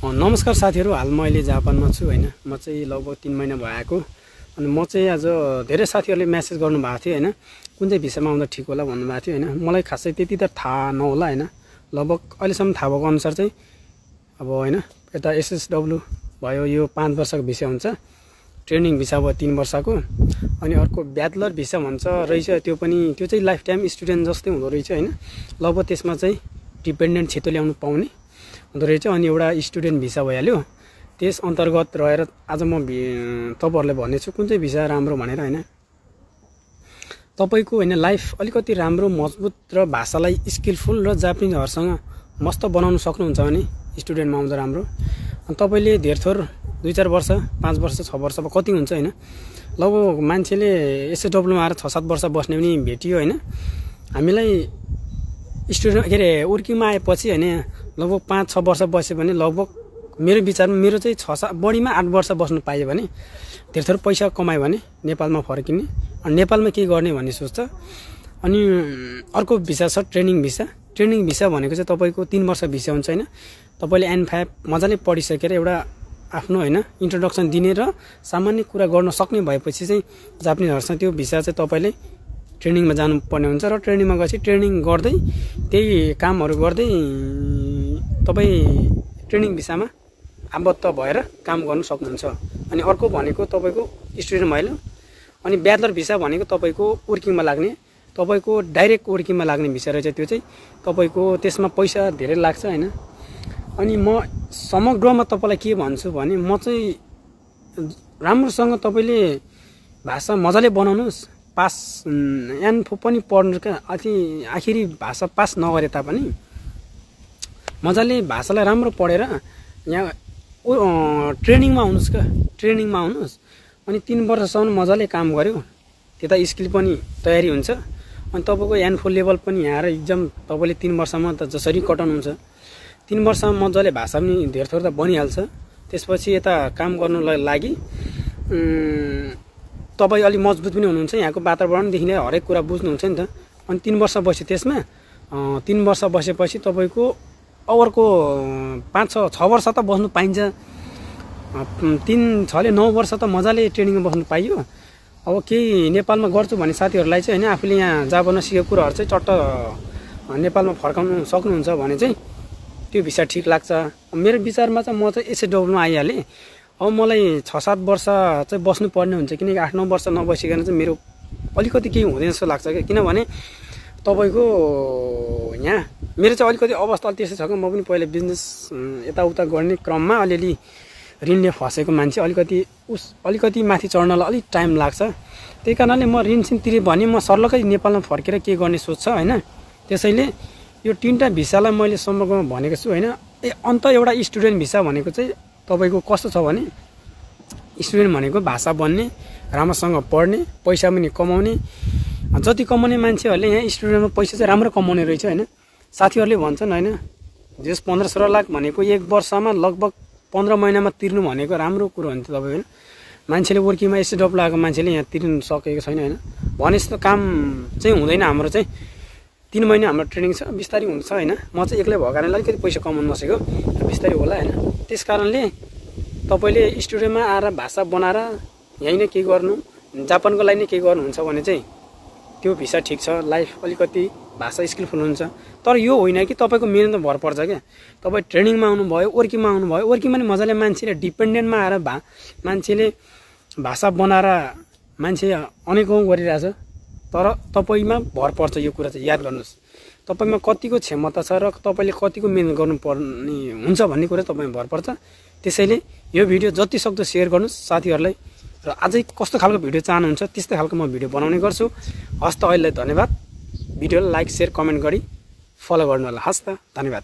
नमस्कार साथीहरु, हाल म अहिले जापानमा छु हैन। म चाहिँ लगभग 3 महिना भएको। अनि म चाहिँ आज धेरै साथीहरुले मेसेज गर्नु भएको थियो हैन, कुन चाहिँ भिसामा आउँदा ठीक होला भन्नु भएको थियो हैन। मलाई खासै त्यति त थाहा नहोला हैन। लगभग अहिलेसम्म थाहा भएको अनुसार चाहिँ अब हैन, यता एसएसडब्ल्यू भयो, यो 5 वर्षको भिसा हुन्छ। ट्रेनिङ भिसा भयो 3 वर्षको। अनि अर्को ब्याचलर भिसा भन्छ रहेछ, त्यो चाहिँ लाइफ टाइम स्टुडेन्ट जस्तै हुँदो रहेछ हैन। लगभग त्यसमा चाहिँ डिपेन्डेन्ट छिटो ल्याउनु पाउने हुँदो रहेछ। अनि एउटा स्टुडेन्ट भिसा भइहाल्यो। त्यस अन्तर्गत रहेर आज म तपाईहरुलाई भन्नेछु कुन चाहिँ भिसा राम्रो भनेर हैन। तपाईको हैन लाइफ अलिकति राम्रो मजबुत र भाषालाई स्किलफुल र जापानिजहरुसँग मस्त बनाउन सक्नुहुन्छ भने स्टुडेन्टमा आउँदा राम्रो। अनि तपाईले धेरथोर 2-4 वर्ष 5 वर्ष 6 वर्ष कति हुन्छ हैन, लगभग मान्छेले एसएडब्ल्यूमा आएर 6-7 वर्ष बस्ने पनि भेटियो हैन। हामीलाई स्टुडेन्ट के रे वर्किङमा आएपछि हैन लगभग 5-6 वर्ष बस्यो भने लगभग मेरो विचारमा मेरो चाहिँ 6 बढीमा 8 वर्ष बस्नु पाए भने धेरथोर पैसा कमायो भने नेपालमा फर्किने, अनि नेपालमा के गर्ने भन्ने सोच्छ। अनि अर्को भिसा छ ट्रेनिङ भिसा। ट्रेनिङ भिसा भनेको चाहिँ तपाईको 3 वर्ष भिसा हुन्छ हैन। तपाईले N5 मजाले पढिसकेर एउटा आफ्नो हैन इन्ट्रोडक्सन दिने र सामान्य कुरा गर्न सक्ने भएपछि चाहिँ जापानिजहरुसँग त्यो भिसा चाहिँ तपाईले ट्रेनिङमा जानु पर्ने हुन्छ। र ट्रेनिङमा गएपछि ट्रेनिङ गर्दै त्यही कामहरु गर्दै तपाई ट्रेनिङ भिसामा आबद्ध भएर काम गर्न सक्नुहुन्छ। अनि अर्को भनेको तपाईको स्टुडेन्ट भइलो। अनि ब्याचलर भिसा भनेको तपाईको वर्किङमा लाग्ने, तपाईको डाइरेक्ट वर्किङमा लाग्ने भिसा रहेछ। त्यो चाहिँ तपाईको त्यसमा पैसा धेरै लाग्छ हैन। अनि म समग्रमा तपाईलाई के भन्छु भने म चाहिँ राम्रोसँग तपाईले भाषा मजाले बनाउनुस्। पास N4 पनि पढ्नु का आखिरी भाषा पास नगरे तापनि मजाले भाषालाई राम्रो पढेर यहाँ ट्रेनिङमा आउनुस् का। ट्रेनिङमा आउनुस् अनि 3 वर्षसम्म मजाले काम गर्यो, त्यता स्किल पनि तयारी हुन्छ। अनि तपाईको N4 लेभल पनि यहाँ आएर एक्जाम तपाईले 3 वर्षमा त जसरी कटाउनुहुन्छ 3 वर्षमा मजाले भाषा पनि धेरथोर त बनिहाल्छ। त्यसपछि यता काम गर्नुलाई लागि तपाई अलि मजबुत पनि हुनुहुन्छ, यहाँको वातावरणदेखि लिएर हरेक कुरा बुझ्नुहुन्छ नि त। अनि 3 वर्ष बसे त्यसमा 3 वर्ष बसेपछि तपाईको अवरको 5-6 वर्ष त बस्नु पाइन्छ। 3-6 ले 9 वर्ष त मजाले ट्रेनिङमा बस्नु पाइयो। अब केही नेपालमा गर्छु भन्ने साथीहरुलाई चाहिँ हैन, आफूले यहाँ जापानमा सिकेको कुराहरु चाहिँ चट्ट नेपालमा फर्काउनु सक्नुहुन्छ भने चाहिँ त्यो भिसा ठीक लाग्छ। मेरो विचारमा चाहिँ म चाहिँ एसएडब्ल्यूमा आइहाले। अब मलाई 6-7 वर्ष चाहिँ बस्नु पर्ने हुन्छ, किनकि 8-9 वर्ष नबसिकन चाहिँ मेरो अलिकति केही हुँदैन जस्तो लाग्छ के। किनभने तपाईको यहाँ मेरो चाहिँ अलिकति अवस्था त्यस्तै छ कि म पनि पहिले बिजनेस यताउता गर्ने क्रममा अलिअलि ऋणले फसेको मान्छे, अलिकति माथि चढ्नलाई अलिक टाइम लाग्छ। त्यही कारणले म ऋण तिरे भने म सर्लकै नेपालमा फर्केर के गर्ने सोच्छ हैन। त्यसैले यो 3टा भिसालाई मैले समग्रमा भनेको छु हैन। अन्त एउटा स्टुडेन्ट भिसा भनेको चाहिँ तपाईको कस्तो छ भने स्टुडेन्ट भनेको भाषा बन्ने, राम्रोसँग पढ्ने, पैसा पनि कमाउने। जति कमाउने मान्छेहरुले यहाँ स्टुडेन्टमा पैसा चाहिँ राम्रो कमाउने रहेछ हैन। साथीहरुले भन्छन् हैन, जस 15-16 लाख भनेको 1 वर्षमा लगभग 15 महिनामा तिर्नु भनेको राम्रो कुरो हो नि त। तपाईँ हैन मान्छेले वर्किङमा एसएडब्ल्यू लागेको मान्छेले यहाँ तिर्नु सकेको छैन हैन। भने जस्तो काम चाहिँ हुँदैन। हाम्रो चाहिँ 3 महिना हाम्रो ट्रेनिङ छ, बिस्तारै हुन्छ हैन। म चाहिँ एक्लै भएको कारणले अलिकति पैसा कमाउन नसकेको, बिस्तारै होला हैन। त्यसकारणले तपाईले स्टुडियोमा आएर भाषा बनाएर यही नै के गर्नु, जापानको लागि नै के गर्नुहुन्छ भने चाहिँ त्यो भिसा ठीक छ। लाइफ अलिकति भाषा स्किलफुल हुन्छ। तर यो होइन कि तपाईको मेहनत भर पर्छ के। तपाई ट्रेनिङमा आउनु भयो, वर्किङमा आउनु भयो, वर्किङमा नि मजाले मान्छेले डिपेन्डेन्टमा आएर मान्छेले भाषा बनाएर मान्छे अनेकौं गरिरहेछ। तर तपाईमा भर पर्छ, यो कुरा चाहिँ याद गर्नुस्। तपाईमा कतिको क्षमता छ र तपाईले कतिको मेहनत गर्नुपर्ने हुन्छ भन्ने कुरा तपाईमा भर पर्छ। त्यसैले यो भिडियो जति सक्दो शेयर गर्नुस् साथीहरुलाई। र अझै कस्तो खालको भिडियो चाहनुहुन्छ त्यस्तै खालको म भिडियो बनाउने गर्छु। हस्त अहिले धन्यवाद। भिडियोलाई लाइक शेयर कमेन्ट गरी फलो गर्नु होला। हस्त धन्यवाद।